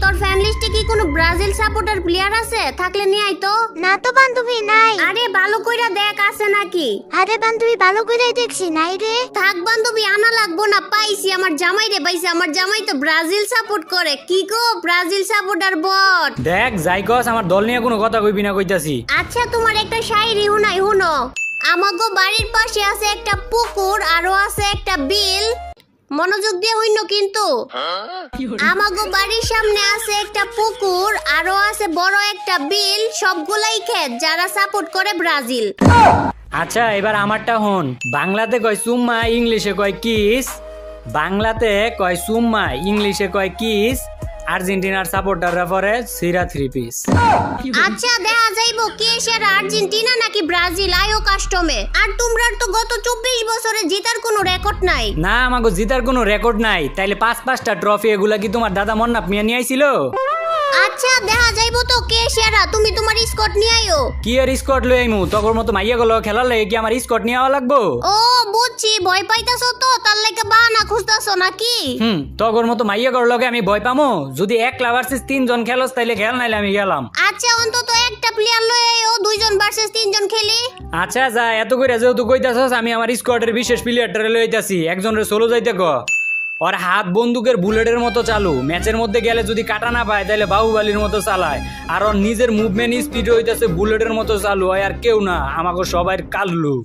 তোর ফ্যামিলিতে কি কোনো ব্রাজিল সাপোর্টার প্লেয়ার আছে? থাকলে নিয়ে আই তো। না তো বান্ধবী নাই। আরে ভালো কইরা দেখ আছে নাকি। আরে বান্ধবী ভালো করেই দেখছি নাই রে। থাক বান্ধবী, আনা লাগবো না, পাইছি আমার জামাই রে পাইছি। আমার জামাই তো ব্রাজিল সাপোর্ট করে। কি গো ব্রাজিল সাপোর্টার বট। দেখ যাইকস আমার দল নিয়ে কোনো কথা কইবি না কইতাছি। আচ্ছা তোমার একটা শায়রি হুনাই হুনো। আমাগো বাড়ির পাশে আছে একটা পুকুর, আরো আছে একটা বিল। মনোযোগ দিয়ে হইনো কিন্তু। আমাগো বাড়ির সামনে আছে একটা পুকুর, আরো আছে বড় একটা বিল, সবগুলাই ক্ষেত, যারা সাপোর্ট করে ব্রাজিল। আচ্ছা এবার আমারটা হন। বাংলাতে কয় সুম্মা, ইংলিশে কয় কিস। বাংলাতে কয় সুম্মা, ইংলিশে কয় কিস। আর্জেন্টিনার সাপোর্টাররা পরে সিরা 3 পিস। আচ্ছা দেখা যাইবো কে সেরা, আর্জেন্টিনা নাকি ব্রাজিল, আয়ো কাস্টমে। আর তোমরা তো গত 24 বছরে জেতার কোনো রেকর্ড নাই। না আমাগো জিতার কোনো রেকর্ড নাই। তাইলে 5-5টা ট্রফি এগুলা কি তোমার দাদা মন্নাপ মিয়া নিয়ে আইছিল? আচ্ছা দেখা যাইবো তো কে সেরা, তুমি তোমার স্কট নিয়ে আইও। কি আর স্কট লই আইমু? তগর মতো মাইয়া গেল খেলার লাগে কি আমার স্কট নিয়ে আওয়া লাগবো? ও বুঝছি, ভয় পাইতাছো তো, তার লাগে বাহানা খুঁজতাছো নাকি? তগর মতো মাইয়া গেল লগে আমি ভয় পামো? যদি 1 ভার্সেস 3 জন খেলস তাইলে খেল, নাইলে আমি গেলাম। আচ্ছা অন্তত একটা প্লেয়ার লই আইও, 2 জন ভার্সেস 3 জন খেলি। আচ্ছা যা, এত কইরা যেহেতু কইতাছস আমি আমার স্কোয়াডের বিশেষ প্লেয়ারটারে লই আইতাছি। একজনের সোলো যাইতে ক। ওর হাত বন্দুকের বুলেটের মতো চালু। ম্যাচের মধ্যে গেলে যদি কাটা না পায় তাহলে বাহুবালির মতো চালায়। আর ওর নিজের মুভমেন্ট স্পিড হইতাছে বুলেটের মতো চালু হয়। আর কেউ না, আমাকে সবাই কাল্লু।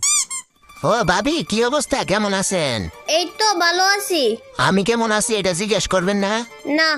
ও ভাবি কি অবস্থা, কেমন আছেন? এই তো ভালো আছি। আমি কেমন আছি এটা জিজ্ঞেস করবেন না? না।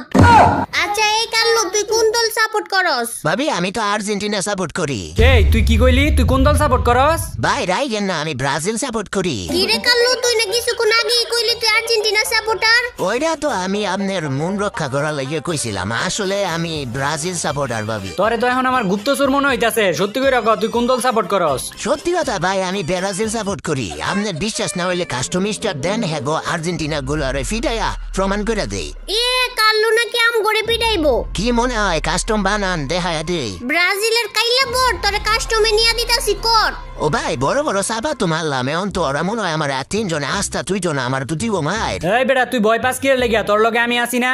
আচ্ছা এই কাল্লু, তুই কোন দল সাপোর্ট করস? ভাবি আমি তো আর্জেন্টিনা সাপোর্ট করি। এই তুই কি কইলি? তুই কোন দল সাপোর্ট করস? ভাই রাইগেন না, আমি ব্রাজিল সাপোর্ট করি। কি রে কাল্লু, তুই না কিছুক্ষণ আগেই কইলি তুই আর্জেন্টিনা সাপোর্টার। ওইটা তো আমি আপনার মন রক্ষা করার লাগে কইছিলাম, আসলে আমি ব্রাজিল সাপোর্টার ভাবি। তোরে তো এখন আমার গুপ্তচর মনে হইতাছে। সত্যি কইরা ক, তুই কোন দল সাপোর্ট করস? সত্যি কথা ভাই, আমি ব্রাজিল সাপোর্ট করি। আপনার বিশ্বাস না হইলে কাস্টমিস্টার দেন, হ্যাঁ গো আর্জেন্টিনা গুলারে ফিটাইয়া প্রমাণ করে দেই। এ কাল্লু নাকি আম গড়ে পিটাইবো? কি মনে হয় কাস্টম বানান দেখায়া দেই? ব্রাজিলের কাইলা বট তোরে কাস্টমে নিয়া দিতাছি কর। ও ভাই বড় বড় সাবা তো মারলাম, এখন তো ওরা মনে হয় আমার 3 জনে আস্তা 2 জন আমার তো দিব মার। এই বেটা তুই ভয় পাস কি লাগিয়া? তোর লগে আমি আছি না?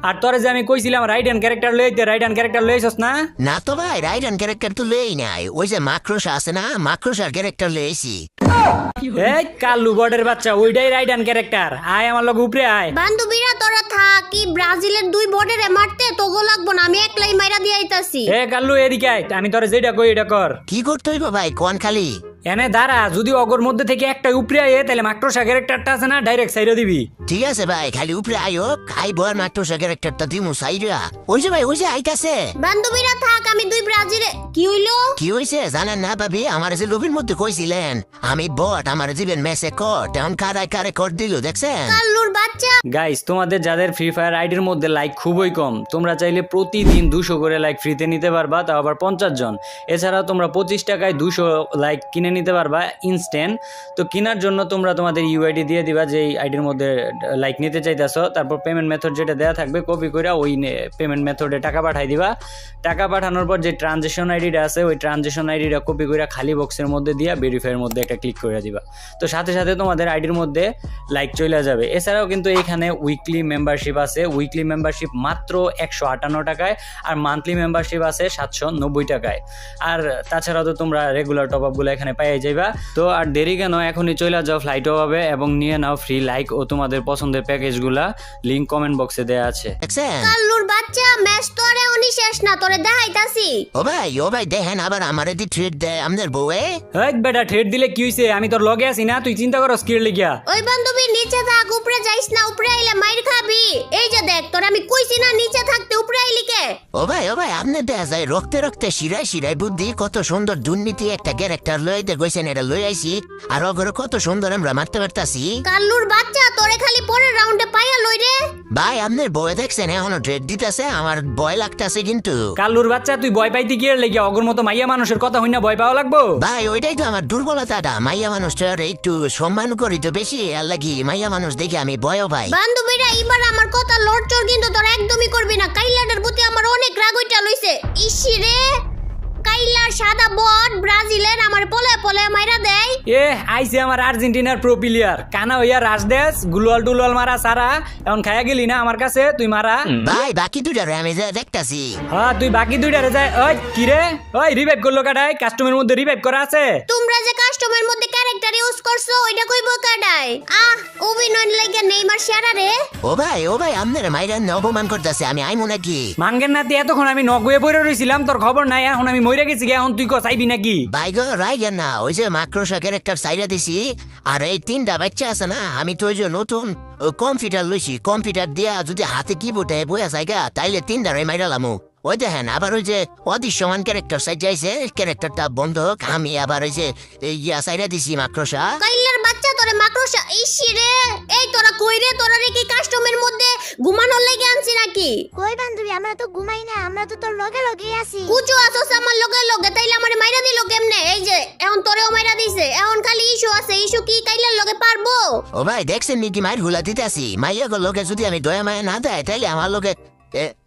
আর তোরে যে আমি কইছিলাম রাইট হ্যান্ড ক্যারেক্টার লইতে, রাইট হ্যান্ড ক্যারেক্টার লইছস না? না তো ভাই রাইট হ্যান্ড ক্যারেক্টার তো লই নাই, ওই যে মাক্রোস আছে না, মাক্রোসার ক্যারেক্টার লইছি। এই কাল্লু বর্ডের বাচ্চা, ওইটাই রাইট হ্যান্ড ক্যারেক্টার। আয় আমার লগে উপরে আয়। বান্ধবীরা তোরা থাক, কি ব্রাজিলের 2 বর্ডারে মারতে তোগো লাগবো না, আমি একলাই মাইরা দিয়ে আইতাছি। এ কাল্লু এদিকে আয়, আমি তোরে যেটা কই এটা কর। কি করতে হইব ভাই কোন খালি? এনে দাঁড়া, যদি অগর মধ্যে থেকে একটা উপরে আয় তাহলে মাক্রোসা ক্যারেক্টারটা আছে না ডাইরেক্ট সাইডে দিবি। ঠিক আছে ভাই, খালি উপরে আইও, খাইব আর মাক্রোসা ক্যারেক্টারটা দিমু সাইডা। ওই যে ভাই ওই যে আইতাছে। বান্ধবীরা থাক, আমি 2 ব্রাজিলে। কি হইলো? কি হইছে জানেন না ভাবি? আমার যে লোভের মধ্যে কইছিলেন আমি বট, আমার জীবন মেসে কট, এখন কারায় কারে কট দিল দেখছেন? কাল্লুর বাচ্চা। গাইস তোমাদের যাদের ফ্রি ফায়ার আইডির মধ্যে লাইক খুবই কম, তোমরা চাইলে প্রতিদিন 200 করে লাইক ফ্রিতে নিতে পারবা, তাও আবার 50 জন। এছাড়াও তোমরা 25 টাকায় 200 লাইক কিনে নিতে পারবা ইনস্ট্যান্ট। তো কেনার জন্য তোমরা তোমাদের ইউআইডি দিয়ে দিবা যে আইডির মধ্যে লাইক নিতে চাইতেছো। তারপর পেমেন্ট মেথড যেটা দেওয়া থাকবে কপি করে ওই পেমেন্ট মেথডে টাকা পাঠাই দিবা। টাকা পাঠানোর পর যে ট্রানজেকশন আইডিটা আছে ওই ট্রানজেকশন আইডিটা কপি করে খালি বক্সের মধ্যে দিয়া ভেরিফাইয়ের মধ্যে একটা ক্লিক করে দিবা। তো সাথে সাথে তোমাদের আইডির মধ্যে লাইক চলে যাবে। এছাড়াও কিন্তু এখানে উইকলি মেম্বারশিপ আছে। উইকলি মেম্বারশিপ মাত্র 158 টাকায়, আর মান্থলি মেম্বারশিপ আছে 790 টাকায়। আর তাছাড়াও তো তোমরা রেগুলার টপ আপগুলো এখানে পাইয়ে যাইবা। তো আর দেরি কেন, এখনই চলে যাও ফ্লাইটও হবে এবং নিয়ে নাও ফ্রি লাইক ও তোমাদের পছন্দের প্যাকেজগুলা। লিংক কমেন্ট বক্সে দেওয়া আছে। দেখছেন? কাল্লুর বাচ্চা, ম্যাচ তো আর এখনই শেষ না, তোরে দেখাইতাছি। ও ভাই দেখেন আবার আমারে দি ট্রিট দেয় আমাদের বউয়ে। এই বেটা ঠেট দিলে কি হইছে? আমি তোর লগে আছি না, তুই চিন্তা করস কি লিগা? ওই বান্ধবী নিচে থাক, উপরে যাইস না, উপরে আইলে মাইর খাবি। এই যে দেখ তোর আমি কইছি না নিচে থাকতে, উপরে আইলি কে? ও ভাই আপনি দেখা যায় রক্তে রক্তে শিরায় শিরায় বুদ্ধি, কত সুন্দর দুর্নীতি একটা ক্যারেক্টার লইতে গেছেন, এটা লই আইছি। আর ওগরে কত সুন্দর আমরা মারতে পারতাছি। কাল্লুর বাচ্চা, তোরে খালি পরের রাউন্ডে পাইয়া লই রে। ভাই আপনার বউয়ে দেখছেন এখনো ড্রেড দিতেছে, আমার ভয় লাগতেছে কিন্তু। কাল্লুর বাচ্চা তুই ভয় পাইতে কি লেগে? অগর মতো মাইয়া মানুষের কথা হইনা ভয় পাওয়া লাগবো? ভাই ওইটাই তো আমার দুর্বলতাটা, মাইয়া মানুষটার একটু সম্মান করি তো বেশি, আর লাগি মাইয়া মানুষ দেখে আমি ভয়ও পাই। বান্ধবীরা এবার আমার কথা লড়চড় কিন্তু তোর একদমই করবি না। কাইলাটার প্রতি আমার অনেক রাগ হইটা লইছে। ইসি রে, কাইলার সাদা বট ব্রাজিলের আমার পলে পলে মাইরা দেয়। এ আইছে আমার আর্জেন্টিনার প্রো প্লেয়ার কানা হইয়া রাজদেশ গুলওয়াল টুলওয়াল মারা সারা এখন খায়া গেলি না আমার কাছে তুই মারা ভাই বাকি দুটারে আমি যা দেখতাছি। হ্যাঁ তুই বাকি দুইটারে যায় ওই কি রে ওই রিভাইভ করলো কাটাই কাস্টমের মধ্যে রিভাইভ করা আছে তোমরা যে কাস্টমের মধ্যে ক্যারেক্টার ইউজ করছো ওইটা কইবো কাডাই অভিনয় লাগে নেইমার সেরা রে। ও ভাই আপনারা মাইরা অপমান করতেছে আমি আইমু নাকি? মাঙ্গের নাতি এতক্ষণ আমি নগুয়ে পড়ে রইছিলাম তোর খবর নাই এখন আমি মইরা গেছি এখন তুই চাইবি নাকি? ভাই গো রাইগেন না, ওই যে মাক্রোসা ক্যারেক্টার সাইরা দিছি আর এই 3টা বাচ্চা আছে না, আমি তো ওই যে নতুন কম্পিউটার লইছি, কম্পিউটার দিয়া যদি হাতে কিবোর্ডে বইয়া জায়গা তাইলে 3টারে মাইরালামু। ওই দেখেন আবার ওই যে অদৃশ্যমান ক্যারেক্টার সাইড যাইছে, ক্যারেক্টারটা বন্ধ আমি আবার ওই যে ইয়া সাইরা দিছি মাক্রোসা। কাইলার বাচ্চা তোরে মাকড়সা ইসি রে। এই তোরা কই রে? তোরা রে কি কাস্টমের মধ্যে ঘুমানোর লাগি আনছি নাকি? কই বান্ধবী আমরা তো ঘুমাই না, আমরা তো তোর লগে লগে আছি। কুচু আসোস আমার লগে লগে, তাইলে আমারে মাইরা দিল কেমনে? এই যে এখন তোরেও মাইরা দিছে, এখন খালি ইস্যু আছে। ইস্যু কি কাইলার লগে পারবো? ও ভাই দেখছেন নাকি মায়ের হুলা দিতেছি, মাইয়া গো লোকে যদি আমি দয়া মায়া না দেয় তাইলে আমার লোকে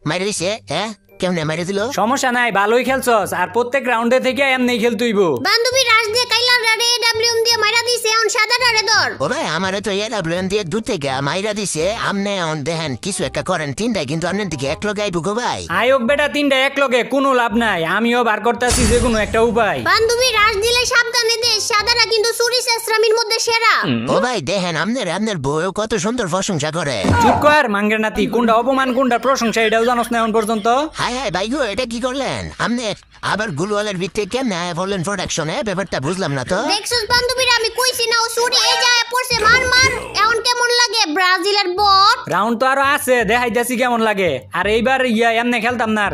মাইরে দিছে। হ্যাঁ কেমনে মাইরে দিল? সমস্যা নাই ভালোই খেলছস আর প্রত্যেক রাউন্ডে থেকে এমনি খেলতুইব। বান্ধবী রাজ দিয়ে কাইলার রে এডব্লিউএম দিয়ে মাইরা দিছে, এখন সাদা ডারে ধর। ও ভাই আমারে তো এডব্লিউএম দিয়ে দূর থেকে মাইরা দিছে, আমনে এখন দেখেন কিছু একটা করেন 3টাই কিন্তু আপনার দিকে এক লগে আইবো গো ভাই। আয়োগ বেটা 3টা এক লগে কোনো লাভ নাই, আমিও বার করতেছি যে কোনো একটা উপায়। বান্ধবী রাজ দিলে সাবধানে দে, সাদারা কিন্তু চুরি চেষ্টামির মধ্যে সেরা। ও ভাই দেখেন আপনার বউ কত সুন্দর প্রশংসা করে। চুপ কর মাঙ্গের নাতি, কোনটা অপমান কোনটা প্রশংসা এটাও জানোস না এখন পর্যন্ত। হাই ভাই গো এটা কি করলেন আপনি? আবার গুলওয়ালের ভিত্তি কেমনে বললেন প্রোডাকশনে? ব্যাপারটা বুঝলাম না তো। দেখছস বান্ধবীরা আমি কইছি না ও চুরি এই যায় পড়ছে, মার মার। এখন কেমন লাগে ব্রাজিলের বট? রাউন্ড তো আরো আছে দেখাইতাছি কেমন লাগে। আর এইবার এমনি খেলতাম না,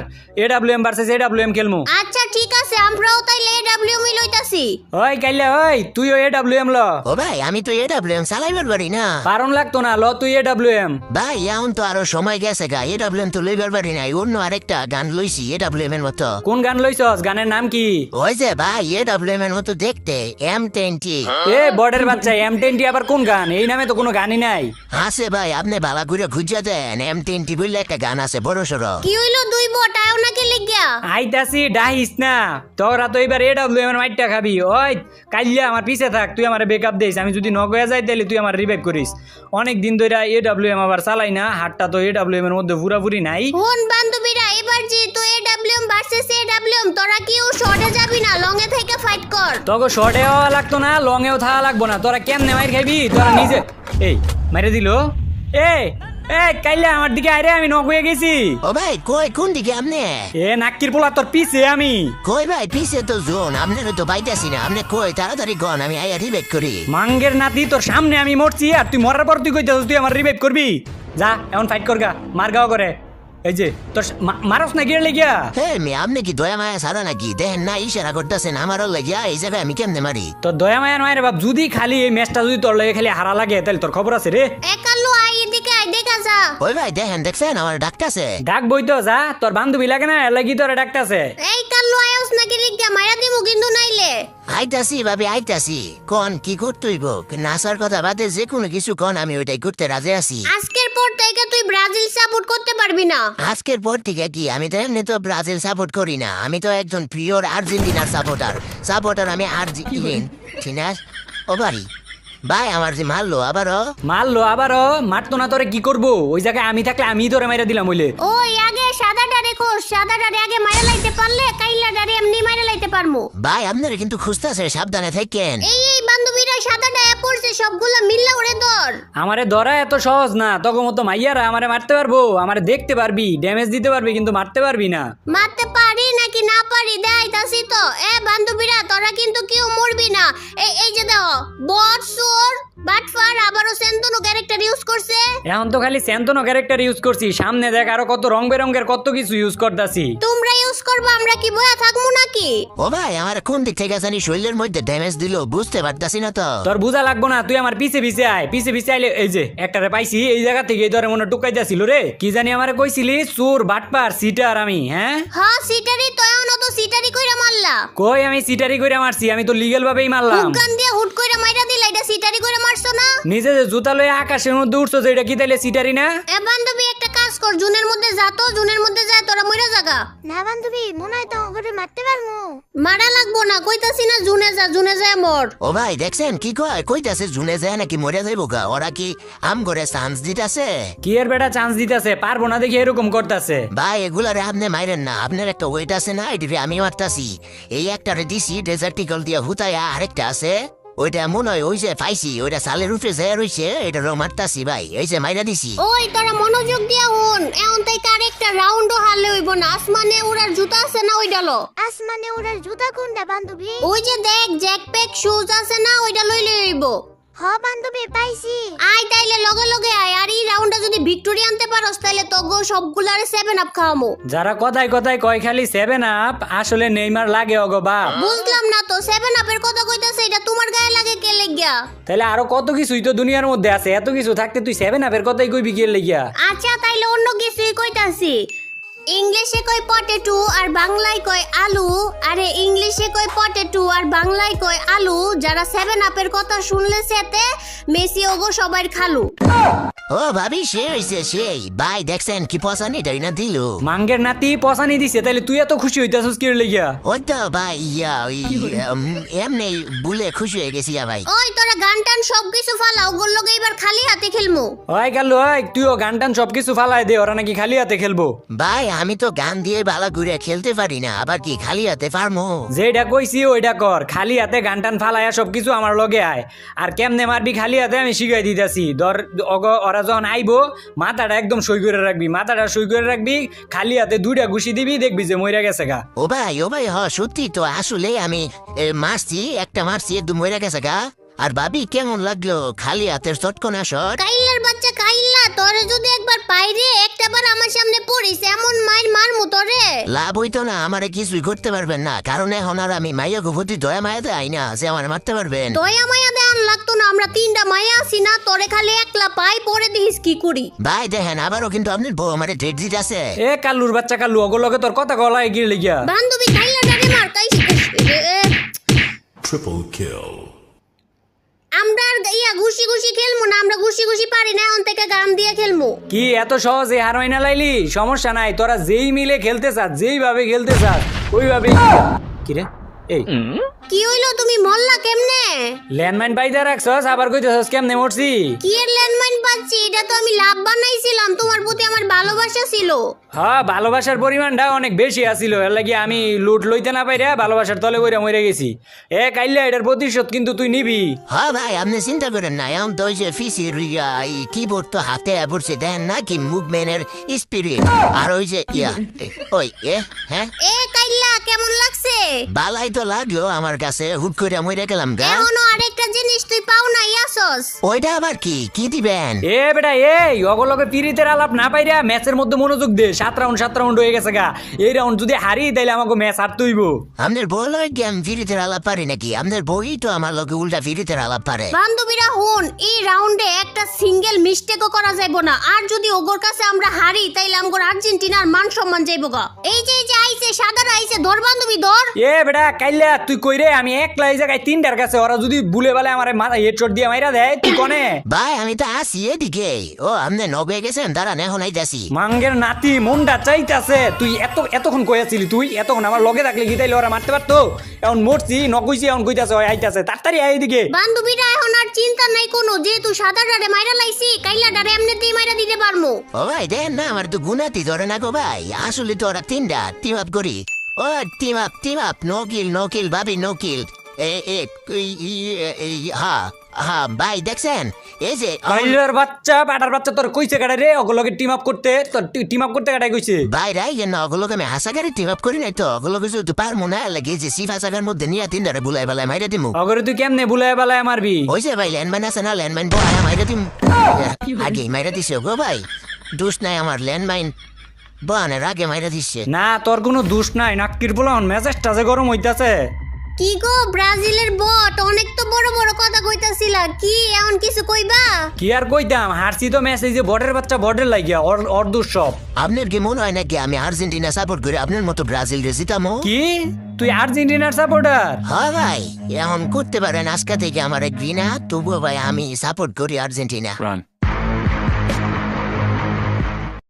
এডব্লিউএম ভার্সেস এডব্লিউএম খেলমু। আচ্ছা ঠিক আছে, আমরাও তাইলে এডব্লিউএম লইতাছি। ওই কাইলা ওই তুইও এডব্লিউএম ল। ও ভাই আমি তো এডব্লিউএম চালাইবার পারি না। পারণ লাগতো না, ল তুই এডব্লিউএম। ভাই এখন তো আরো সময় গেছে গা, এডব্লিউএম তো লইবার পারি নাই, অন্য আরেকটা গান লইছি এডব্লিউএম এর মতো। কোন গান লইছস? গানের নাম কি? ওই যে ভাই এডব্লিউএম এর মতো দেখতে M20। এ বর্ডের বাচ্চা M20 আবার কোন গান? এই নামে তো কোনো গানই নাই। আছে ভাই আপনি বালা ঘুরে খুঁজা দেন, M20 বললে একটা গান আছে বড় সড়ো। কি হইলো দুই বট আয়ও নাকি লিগিয়া? আইতাছি ডাহিস না, তোরা তো এবার এডব্লিউএম এর মাইটটা খাবি। ওই কাইলা আমার পিছে থাক, তুই আমার বেকআপ দিস, আমি যদি নক হয়ে যাই তাহলে তুই আমার রিভাইভ করিস। অনেক দিন ধরে এডব্লিউএম আবার চালাই না, হাতটা তো এডব্লিউএম এর মধ্যে পুরাপুরি নাই। কোন বান্ধবীরা এবার যে তো এডব্লিউএম ভার্সেস এডব্লিউএম, তোরা কি ও শর্টে যাবি না লং এ থেকে ফাইট কর? তোকে শর্টে হওয়া লাগতো না, লং এও থাকা লাগবো না। তোরা কেমনে মাইর খাবি? তোরা নিজে এই মাইরে দিল। এ কাইলা আমার দিকে আরে, আমি নক হয়ে গেছি। ও ভাই কই কোন দিকে আপনি? এ নাক্কির পোলা তোর পিছে আমি। কই ভাই পিছে তো জোন, আপনারও তো পাইতাছি না, আপনি কই তাড়াতাড়ি গন আমি আইয়া রিবেক করি। মাঙ্গের নাতি তোর সামনে আমি মরছি আর তুই মরার পর তুই কইতাছ তুই আমার রিভাইভ করবি? যা এখন ফাইট করগা, মার গাও করে। এই যে তোর মারস না গিয়ে লেগিয়া। হ্যাঁ মেয়ে আপনি কি দয়া মায়া সারা নাকি? দেখেন না ইশারা করতেছেন আমারও লাগিয়া, এই জায়গায় আমি কেমনে মারি? তোর দয়া মায়া নয় রে বাপ, যদি খালি এই ম্যাচটা যদি তোর লাগে খালি হারা লাগে তাহলে তোর খবর আছে রে। একাল্লু আই এদিকে আই দেখা যা। ওই ভাই দেখছেন আমার ডাকতাছে। ডাক বই তো যা, তোর বান্ধবী লাগে না এর লাগি তোর ডাকতাছে। এই কাল্লু আয়স নাকি লিগিয়া মাইরা দিমু কিন্তু নাইলে। আইতাছি ভাবি আইতাছি, কন কি করতেইব? নাসার কথা বাদে যে কোনো কিছু কন, আমি ওইটাই করতে রাজি আছি। আজকের পর থেকে তুই ব্রাজিল সাপোর্ট করতে পারবি না। আজকের পর থেকে কি? আমি তো এমনি তো ব্রাজিল সাপোর্ট করি না, আমি তো একজন পিওর আর্জেন্টিনার সাপোর্টার আমি আর্জেন্টিনা। ও ভাই আমার যে মারলো আবারও মারতো না, তোরে কি করবো? ওই জায়গায় আমি থাকলে আমি তোরে মাইরা দিলাম হইলে। ওই আগে সাদাটা রেখো, সাদাটারে আগে মাইরা লাইতে পারলে কাইলাটারে এমনি মাইরা লাইতে পারমু। ভাই আপনারা কিন্তু খুঁজতেছে, সাবধানে থাকেন। এই বান্ধবীরা সাদাটা পড়ছে, সবগুলা মিললে ওরে ধর। আমারে ধরা এত সহজ না, তখন মতো মাইয়ারা আমারে মারতে পারবো, আমারে দেখতে পারবি, ড্যামেজ দিতে পারবি, কিন্তু মারতে পারবি না। মারতে পারি নাকি না পারি দেখাইতাছি তো। বান্ধবীরা তোরা কিন্তু কেউ মরবি না। এই যে দেখো বট সোর বাটফার আবারও সেন্তনো ক্যারেক্টার ইউজ করছে। এখন তো খালি সেন্তনো ক্যারেক্টার ইউজ করছি, সামনে দেখ আরো কত রং বেরঙের কত কিছু ইউজ করতাছি। তোমরা ইউজ করবা, আমরা কি বয়া থাকবো নাকি? ও ভাই আমার কোন দিক থেকে জানি শরীরের মধ্যে ড্যামেজ দিল, বুঝতে পারতাছি না তো। তোর বুঝা লাগবো না, তুই আমার পিছে পিছে আয়, পিছে পিছে আইলে এই যে একটারে পাইছি এই জায়গা থেকে, এই ধরে মনে টুকাইতাছিল রে। কি জানি আমারে কইছিলি চোর বাটপার সিটার আমি? হ্যাঁ সিটারি তো, এখন তো সিটারি কইরা মারলা। কই আমি সিটারি কইরা মারছি? আমি তো লিগ্যাল ভাবেই মারলাম। গান দিয়ে হুট কইরা মাইরা দিলা, এটা সিটারি কইরা মারছো না? নিজে যে জুতা লয়ে আকাশের মধ্যে উঠছো, এটা কি তাইলে সিটারি না? বান্ধবী একটা কাজ কর, জুনের মধ্যে যা, তো জুনের মধ্যে যায় তোরা মইরা জাগা। না বান্ধবী মনে হয় তো ওকে মারতে পারবো। মারা লাগবো না, কইতাছি না জুনে যা, জুনে যায় মর। ও ভাই দেখছেন কি কয় কইতাছে জুনে যায় নাকি মরে যাইবো গা, ওরা কি আম করে চান্স দিতেছে? কি এর বেটা চান্স দিতেছে, পারবো না দেখি এরকম করতেছে। ভাই এগুলারে আপনি মাইরেন না, আপনার একটা ওয়েট আছে না, এটিরে আমি মারতাছি। এই একটারে দিছি ডেজার্টিকল দিয়ে হুতায়া, আরেকটা আছে ওইটা মনে হয় ওই যে পাইছি, ওইটা সালের উপরে যায় রইছে, এটারও মারতাছি ভাই, এই যে মাইরা দিছি। ওই তোরা মনোযোগ দিয়া হুন, এখন তাই আরেকটা রাউন্ডও হারলে হইব না। আসমানে উড়ার জুতা আছে না, ওইটা লো। আসমানে ওরার জুতা কোনটা বান্ধবী? ওই যে দেখ জ্যাকপ্যাক শুজ আছে না, ওইটা লইলে হইব। হ বান্ধবী পাইছি। আয় তাইলে লগে লগে আয়, আর এই রাউন্ডে যদি ভিক্টোরি আনতে পারোস তাইলে তোগো সবগুলারে 7 আপ খাওয়ামো। যারা কথায় কথায় কয় খালি 7 আপ, আসলে নেইমার লাগে অগো বাপ। বুঝলাম না তো, 7 আপের কথা কইতাছে, এটা তোমার গায়ে লাগে কে লাগিয়া? তাহলে আরো কত কিছুই তো দুনিয়ার মধ্যে আছে, এত কিছু থাকতে তুই 7 আপের কথাই কইবি কি লাগিয়া? আচ্ছা তাইলে অন্য কিছুই কইতাছি। ইংলিশে কয় পটেটো আর বাংলায় কয় আলু, আরে ইংলিশে কয় পটেটো আর বাংলায় কয় আলু। যারা 7 আপের কথা শুনলে সেতে মেসি ওগো সবার খালু। ও ভাবি সে হইছে সেই, ভাই দেখছেন কি পছানি তাই না দিল। মাঙ্গের নাতি পছানি দিছে, তাইলে তুই এত খুশি হইতাছিস কি লাগিয়া? ওই তো ভাই এমনি বলে খুশি হয়ে গেছি ভাই। ওই তোরা গান টান সবকিছু ফালাও, ওগুর লগে এবার খালি হাতে খেলমু। ওই কালু ওই, তুইও গান টান সবকিছু ফালাই দে, ওরা নাকি খালি হাতে খেলবো। ভাই আমি তো গান দিয়ে বালা ঘুরে খেলতে পারি না, আবার কি খালি হাতে পারমো? যেটা কইছি ওইটা কর, খালি হাতে গান টান ফালাইয়া সবকিছু আমার লগে আয়। আর কেমনে মারবি খালি হাতে আমি শিখাই দিতেছি। ধর ওরা যখন আইবো মাথাটা একদম সই করে রাখবি, মাথাটা সই করে রাখবি, খালি হাতে 2টা ঘুষি দিবি, দেখবি যে মইরা গেছে গা। ও ভাই হ সত্যি তো, আসলে আমি মারছি, একটা মারছি একদম মরে গেছে গা। আর ভাবি কেমন লাগলো খালি হাতের চটকনা শট? কাইল্লার বাচ্চা কাইল্লা, তোরে যদি একবার পাইরে একটাবার আমার সামনে পড়িস, এমন মাইর মারমু তোরে। লাভ হইতো না, আমারে কিছুই করতে পারবেন না, কারণ এখন আর আমি মাইয়া গুভতি দয়া মায়া দেয় না যে আমার মারতে পারবেন। দয়া মায়া দেন লাগতো না, আমরা 3টা মায়া আছি না, তোরে খালি একলা পাই, পরে দিস কি করি। ভাই দেখেন আবারও কিন্তু আপনার বউ আমার ডেট দিতে আছে। এ কাল্লুর বাচ্চা কাল্লু, ওগুলো লগে তোর কথা গলায় গিয়ে লেগিয়া। বান্ধবী কাইল্লা ডারে মার কাই। Triple kill. আমরা আর ইয়া ঘুষি ঘুষি খেলমু না, আমরা ঘুষি ঘুষি পারি না, এখন থেকে গান দিয়ে খেলমু। কি এত সহজে হার হয় না লাইলি? সমস্যা নাই, তোরা যেই মিলে খেলতে চাস, যেইভাবে খেলতে চাস ওইভাবে। কি রে এই কি হইলো, তুমি মল্লা কেমনে? ল্যান্ডমাইন বাইদা রাখছস, আবার কইতেছস কেমনে মরছি? কি এর ল্যান্ডমাইন পাচ্ছি? এটা তো আমি লাভ বানাইছিলাম, তোমার প্রতি আমার ভালোবাসা ছিল। হ্যাঁ ভালোবাসার পরিমাণটা অনেক বেশি আছিল, এর লাগি আমি লুট লইতে না পাইরা ভালোবাসার তলে বইরা মরে গেছি। কাইল্লা এটার প্রতিশোধ কিন্তু তুই নিবি। হ্যাঁ ভাই আপনি চিন্তা করেন না, এখন তো ওই যে ফিসির কিবোর্ড তো হাতে পড়ছে, দেন না কি মুভমেন্টের স্পিরিট। আর ওই যে ওই হ্যাঁ কাইল্লা কেমন লাগছে? বালাই তো লাগলো আমার কাছে, হুট করে মরে গেলাম গা। এখনো আরেকটা জিনিস তুই পাও নাই আসস। ওইটা আবার কি দিবেন? বেটা এই অগলকে পিরিতের আলাপ না পাইরা ম্যাচের মধ্যে মনোযোগ দে। 7 রাউন্ড হয়ে গেছে গা। এই রাউন্ড যদি হারি তাইলে আমাকে ম্যাচ হারতে হইব। আপনার বউ লয় কি আমি ফিরিতের আলাপ পারি নাকি? আপনার বই তো আমার লগে উল্টা ফিরিতের আলাপ পারে। বান্ধবীরা হুন, এই রাউন্ডে একটা সিঙ্গেল মিস্টেকও করা যাইব না। আর যদি ওগোর কাছে আমরা হারি তাইলে আমগোর আর্জেন্টিনার মান সম্মান যাইব গা। এই যে আইছে সাদারা আইছে, ধর বান্ধবী ধর। বেটা কাইল্লা তুই কই রে? আমি একলা এই জায়গায় 3টার কাছে, ওরা যদি বুলে বালে আমার মাথা হেডশট দিয়ে মাইরা দেয় তুই কোনে? ভাই আমি তো আসি এদিকে। ও আপনি নবে গেছেন, দাঁড়ান এখন আইতাছি। মাঙ্গের নাতি মনটা চাইতাছে। তুই এতক্ষণ কইয়াছিলি, তুই এতক্ষণ আমার লগে থাকলে কি তাইলে ওরা মারতে পারতো? এখন মরছি নকইছি, এখন কইতাছে ওই আইতাছে, তাড়াতাড়ি আয় এদিকে। বান্ধবীরা এখন আর চিন্তা নাই কোনো, যেহেতু সাদাটারে মাইরা লাইছি, কাইল্লাটারে এমনিতেই মাইরা দিতে পারমু। ও ভাই দেন না, আমার তো গুনাতি ধরে না গো ভাই। আসলে তো ওরা 3টা টিম আপ করি। ও টিম আপ নকিল ভাবি নকিল। হ্যাঁ ভাই দেখছেন এই যে কাইল্লার বাচ্চা পাটার বাচ্চা তোর কইছে কাটা রে ওগুলোকে টিম আপ করতে? তোর টিম আপ করতে কাটাই কইছে? ভাই রাই যেন ওগুলোকে আমি হাসাগারে টিম আপ করি নাই তো, ওগুলোকে যদি পারমো না লাগে যে সিফা সাগার মধ্যে নিয়ে 3টারে বুলাই বেলায় মাইরা দিমু। অগরে তুই কেমনে বুলায় বালায় মারবি? ওই যে ভাই ল্যান্ডম্যান আছে না, ল্যান্ডম্যান বয় মাইরা দিম। আগে মাইরা দিছে গো ভাই, দোষ নাই আমার, ল্যান্ডমাইন বানের আগে মাইরা দিচ্ছে। না তোর কোনো দোষ নাই, নাক্কির পোলান মেজাজটা যে গরম হইতাছে। কি গো ব্রাজিলের বট, অনেক তো বড় বড় কথা কইতাছিলা, কি এমন কিছু কইবা? কি আর কইতাম, হারছি তো ম্যাচ, এই যে বটের বাচ্চা বটের লাগিয়া ওর দোষ সব। আপনার কি মনে হয় নাকি আমি আর্জেন্টিনা সাপোর্ট করি আপনার মতো ব্রাজিল রে জিতামো? কি তুই আর্জেন্টিনার সাপোর্টার? হ্যাঁ ভাই এখন করতে পারেন আজকে থেকে আমার ঘৃণা, তবুও ভাই আমি সাপোর্ট করি আর্জেন্টিনা।